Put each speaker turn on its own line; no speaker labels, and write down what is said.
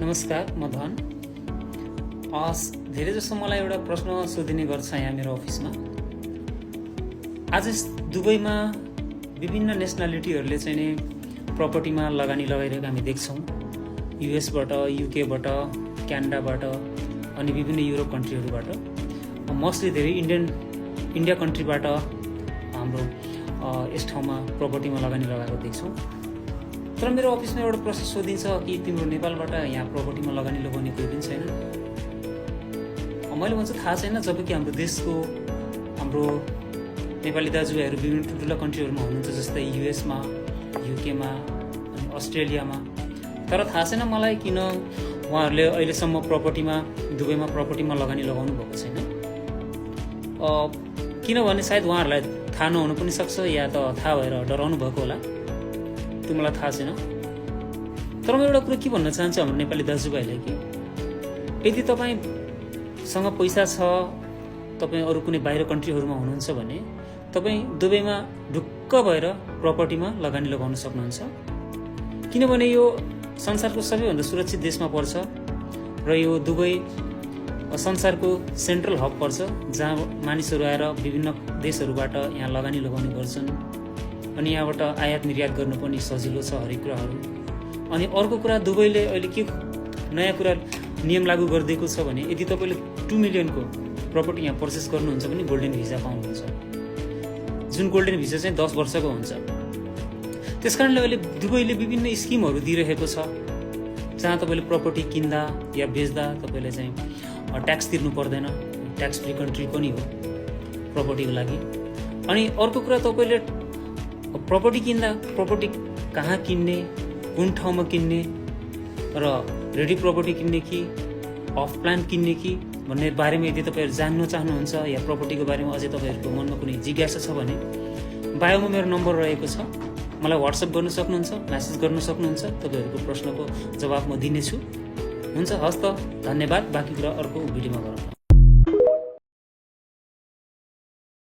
नमस्कार, म धन। धेरै जसो मलाई एउटा प्रश्न सोधिने गर्छ यहाँ मेरो अफिसमा। आज दुबईमा विभिन्न नेसनालिटीहरूले चाहिँ नै प्रपर्टीमा लगानी लगाइरहेको हामी देख्छौँ। युएसबाट, युकेबाट, क्यानाडाबाट अनि विभिन्न युरोप कन्ट्रीहरूबाट, मोस्टली धेरै इन्डिया कन्ट्रीबाट हाम्रो यस ठाउँमा प्रपर्टीमा लगानी लगाएको देख्छौँ। तर मेरो अफिसमा एउटा प्रश्न सोधिन्छ कि तिम्रो नेपालबाट यहाँ प्रपर्टीमा लगानी लगाउने कोही पनि छैन? मैले भन्छु थाहा छैन, जबकि हाम्रो देशको हाम्रो नेपाली दाजुभाइहरू विभिन्न ठुल्ठुला कन्ट्रीहरूमा हुनुहुन्छ, जस्तै युएसमा, युकेमा अनि अस्ट्रेलियामा। तर थाहा छैन मलाई किन उहाँहरूले अहिलेसम्म दुबईमा प्रपर्टीमा लगानी लगाउनु भएको छैन। किनभने सायद उहाँहरूलाई थाहा नहुनु पनि सक्छ, या त थाहा भएर डराउनु भएको होला, त्यो मलाई थाहा छैन। तर म एउटा कुरो के भन्न चाहन्छु हाम्रो नेपाली दाजुभाइलाई कि यदि तपाईँसँग पैसा छ, तपाईँ अरू कुनै बाहिर कन्ट्रीहरूमा हुनुहुन्छ भने तपाईँ दुबईमा ढुक्क भएर प्रपर्टीमा लगानी लगाउन सक्नुहुन्छ। किनभने यो संसारको सबैभन्दा सुरक्षित देशमा पर्छ र यो दुबई संसारको सेन्ट्रल हब पर्छ, जहाँ मानिसहरू आएर विभिन्न देशहरूबाट यहाँ लगानी लगाउने गर्छन् अनि यहाँबाट आयात निर्यात गर्नु पनि सजिलो छ हरेक कुराहरू। अनि अर्को कुरा, दुबईले अहिले के नयाँ कुरा नियम लागू गरिदिएको छ भने यदि तपाईँले 2 मिलियनको प्रपर्टी यहाँ पर्चेस गर्नुहुन्छ भने गोल्डन भिजा पाउनुहुन्छ, जुन गोल्डन भिजा चाहिँ 10 वर्षको हुन्छ। त्यस कारणले अहिले दुबईले विभिन्न स्किमहरू दिइरहेको छ, जहाँ तपाईँले प्रपर्टी किन्दा या बेच्दा तपाईँले चाहिँ ट्याक्स तिर्नु पर्दैन। ट्याक्स फ्री कन्ट्री पनि हो प्रपर्टीको लागि। अनि अर्को कुरा, तपाईँले प्रपर्टी किन्दा प्रपर्टी कहाँ किन्ने, कुन ठाउँमा किन्ने र रेडी प्रपर्टी किन्ने कि अफ प्लान किन्ने कि भन्ने बारेमा यदि तपाईँहरू जान्न चाहनुहुन्छ या प्रपर्टीको बारेमा अझै तपाईँहरूको मनमा कुनै जिज्ञासा छ भने बायोमा मेरो नम्बर रहेको छ, मलाई व्हाट्सएप गर्न सक्नुहुन्छ, म्यासेज गर्न सक्नुहुन्छ। तपाईँहरूको प्रश्नको जवाब म दिनेछु। हुन्छ, हस् त, धन्यवाद। बाँकी कुरा अर्को भिडियोमा गरौँ।